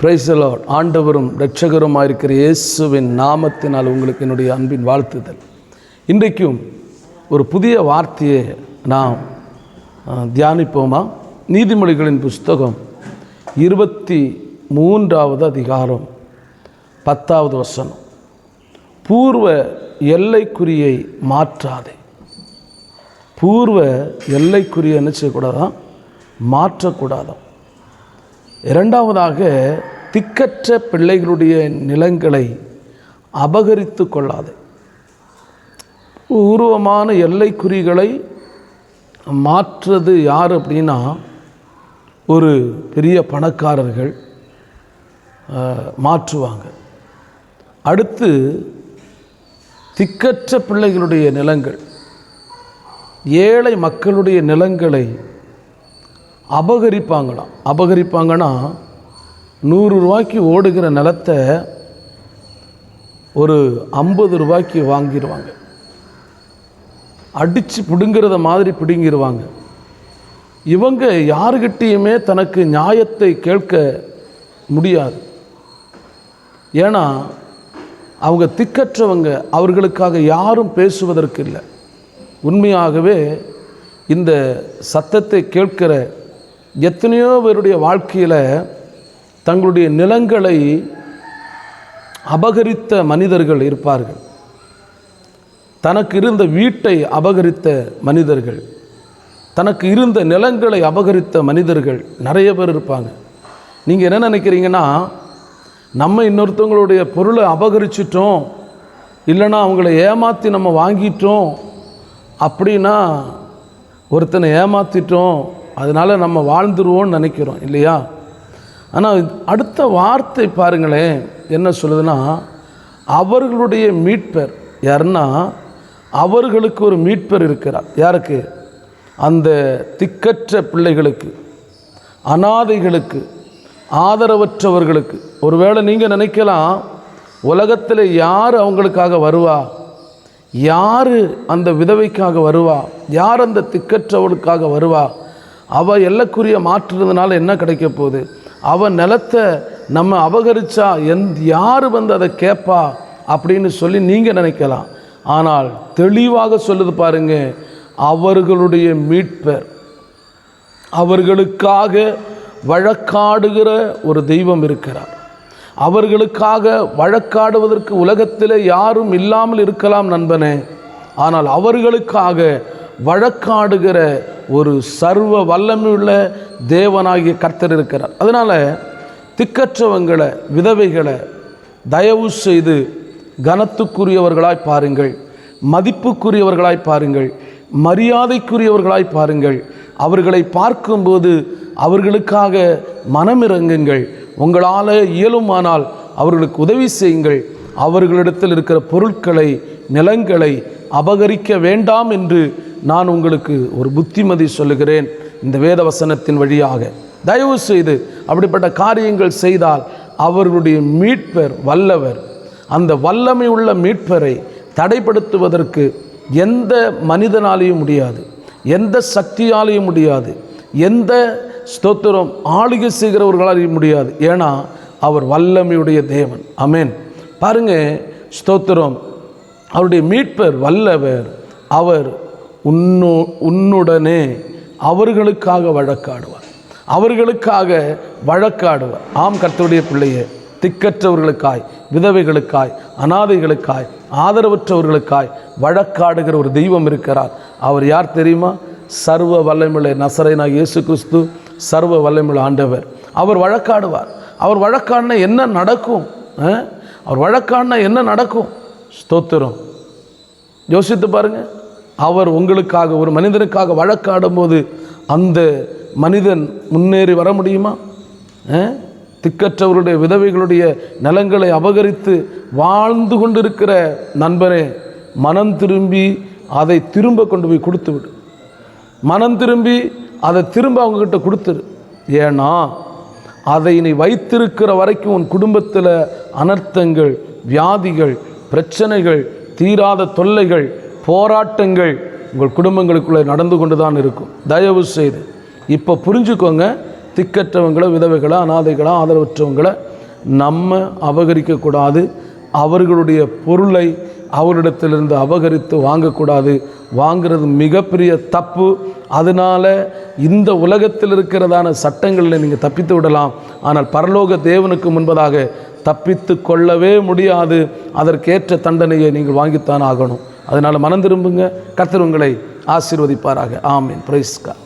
Praise the Lord. ஆண்டவரும் இரட்சகருமாக இருக்கிற இயேசுவின் நாமத்தினால் உங்களுக்கு என்னுடைய அன்பின் வாழ்த்துதல். இன்றைக்கும் ஒரு புதிய வார்த்தையை நாம் தியானிப்போமா? நீதிமொழிகளின் புஸ்தகம் 23வது அதிகாரம் 10வது வசனம். பூர்வ எல்லைக்குறியை மாற்றாதே. பூர்வ எல்லைக்குறியை என்ன செய்யக்கூடாதான்? மாற்றக்கூடாதான். இரண்டாவதாக, திக்கற்ற பிள்ளைகளுடைய நிலங்களை அபகரித்து கொள்ளாதே. பூர்வமான எல்லைக்குறிகளை மாற்றுறது யார் அப்படின்னா, ஒரு பெரிய பணக்காரர்கள் மாற்றுவாங்க. அடுத்து திக்கற்ற பிள்ளைகளுடைய நிலங்கள், ஏழை மக்களுடைய நிலங்களை அபகரிப்பாங்களாம். அபகரிப்பாங்கன்னா 100 ரூபாய்க்கு ஓடுகிற நிலத்தை ஒரு 50 ரூபாய்க்கு வாங்கிடுவாங்க. அடித்து பிடுங்கிறத மாதிரி பிடுங்கிடுவாங்க. இவங்க யாருக்கிட்டேயுமே தனக்கு நியாயத்தை கேட்க முடியாது. ஏன்னா அவங்க திக்கற்றவங்க, அவர்களுக்காக யாரும் பேசுவதற்கு இல்லை. உண்மையாகவே இந்த சத்தத்தை கேட்கிற எத்தனையோ பேருடைய வாழ்க்கையில் தங்களுடைய நிலங்களை அபகரித்த மனிதர்கள் இருப்பார்கள். தனக்கு இருந்த வீட்டை அபகரித்த மனிதர்கள், தனக்கு இருந்த நிலங்களை அபகரித்த மனிதர்கள் நிறைய பேர் இருப்பாங்க. நீங்கள் என்ன நினைக்கிறீங்கன்னா, நம்ம இன்னொருத்தவங்களுடைய பொருளை அபகரிச்சிட்டோம், இல்லைன்னா அவங்கள ஏமாற்றி நம்ம வாங்கிட்டோம் அப்படின்னா, ஒருத்தனை ஏமாற்றிட்டோம் அதனால் நம்ம வாழ்ந்துருவோம்னு நினைக்கிறோம் இல்லையா? ஆனால் அடுத்த வார்த்தை பாருங்களேன், என்ன சொல்லுதுன்னா, அவர்களுடைய மீட்பர் யாருன்னா, அவர்களுக்கு ஒரு மீட்பர் இருக்கிறார். யாருக்கு? அந்த திக்கற்ற பிள்ளைகளுக்கு, அனாதைகளுக்கு, ஆதரவற்றவர்களுக்கு. ஒருவேளை நீங்கள் நினைக்கலாம், உலகத்தில் யார் அவங்களுக்காக வருவா? யார் அந்த விதவைக்காக வருவா? யார் அந்த திக்கற்றவளுக்காக வருவா? அவள் எல்லைக்குரிய மாற்றுறதுனால என்ன கிடைக்க போகுது? அவன் நிலத்தை நம்ம அபகரித்தா யார் வந்து அதை கேட்பா அப்படின்னு சொல்லி நீங்கள் நினைக்கலாம். ஆனால் தெளிவாக சொல்லுது பாருங்க, அவர்களுடைய மீட்பர், அவர்களுக்காக வழக்காடுகிற ஒரு தெய்வம் இருக்கிறார். அவர்களுக்காக வழக்காடுவதற்கு உலகத்தில் யாரும் இல்லாமல் இருக்கலாம் நண்பனே, ஆனால் அவர்களுக்காக வழக்காடுகிற ஒரு சர்வ வல்லமையுள்ள தேவனாகிய கர்த்தர் இருக்கிறார். அதனால் திக்கற்றவங்களை, விதவைகளை தயவு செய்து கனத்துக்குரியவர்களாய் பாருங்கள், மதிப்புக்குரியவர்களாய் பாருங்கள், மரியாதைக்குரியவர்களாய் பாருங்கள். அவர்களை பார்க்கும்போது அவர்களுக்காக மனமிறங்குங்கள். உங்களால் இயலுமானால் அவர்களுக்கு உதவி செய்யுங்கள். அவர்களிடத்தில் இருக்கிற பொருட்களை, நிலங்களை அபகரிக்க வேண்டாம் என்று நான் உங்களுக்கு ஒரு புத்திமதி சொல்லுகிறேன் இந்த வேத வசனத்தின் வழியாக. தயவு செய்து அப்படிப்பட்ட காரியங்கள் செய்தால் அவர்களுடைய மீட்பர் வல்லவர். அந்த வல்லமை உள்ள மீட்பரை தடைப்படுத்துவதற்கு எந்த மனிதனாலேயும் முடியாது, எந்த சக்தியாலேயும் முடியாது, எந்த ஸ்தோத்திரம் ஆளுகை செய்கிறவர்களாலேயும் முடியாது. ஏன்னா அவர் வல்லமையுடைய தேவன். ஆமென். பாருங்க, ஸ்தோத்திரம், அவருடைய மீட்பர் வல்லவர். அவர் உன்னுடனே அவர்களுக்காக வழக்காடுவார், அவர்களுக்காக வழக்காடுவார். ஆம் கர்த்தருடைய பிள்ளையே, திக்கற்றவர்களுக்காய், விதவைகளுக்காய், அனாதைகளுக்காய், ஆதரவற்றவர்களுக்காய் வழக்காடுகிற ஒரு தெய்வம் இருக்கிறார். அவர் யார் தெரியுமா? சர்வ வல்லமையுள்ள நசரேயனாகிய இயேசு கிறிஸ்து, சர்வ வல்லமையுள்ள ஆண்டவர். அவர் வழக்காடுவார். அவர் வழக்காடினா என்ன நடக்கும்? அவர் வழக்காடினா என்ன நடக்கும்? ஸ்தோத்திரம். யோசித்து பாருங்க. அவர் உங்களுக்காக, ஒரு மனிதனுக்காக வழக்காடும் போது அந்த மனிதன் முன்னேறி வர முடியுமா? திக்கற்றவருடைய, விதவைகளுடைய நிலங்களை அபகரித்து வாழ்ந்து கொண்டிருக்கிற நண்பனே, மனம் திரும்பி அதை திரும்ப கொண்டு போய் கொடுத்து விடு. மனம் திரும்பி அதை திரும்ப அவங்கக்கிட்ட கொடுத்துரு. ஏன்னா அதை நீ வைத்திருக்கிற வரைக்கும் உன் குடும்பத்தில் அனர்த்தங்கள், வியாதிகள், பிரச்சனைகள், தீராத தொல்லைகள், போராட்டங்கள் உங்கள் குடும்பங்களுக்குள்ளே நடந்து கொண்டு தான் இருக்கும். தயவு செய்து இப்போ புரிஞ்சுக்கோங்க, திக்கற்றவங்களை, விதவைகளை, அனாதைகளை, ஆதரவற்றவங்களை நம்ம அபகரிக்கக்கூடாது. அவர்களுடைய பொருளை அவரிடத்திலிருந்து அபகரித்து வாங்கக்கூடாது. வாங்கிறது மிகப்பெரிய தப்பு. அதனால் இந்த உலகத்தில் இருக்கிறதான சட்டங்களில் நீங்கள் தப்பித்து விடலாம். ஆனால் பரலோக தேவனுக்கு முன்பதாக தப்பித்து கொள்ளவே முடியாது. அதற்கேற்ற தண்டனையை நீங்கள் வாங்கித்தான் ஆகணும். அதனால் மனம் திரும்புங்க. கர்த்தர் உங்களை ஆசீர்வதிப்பாராக. ஆமீன். Praise God.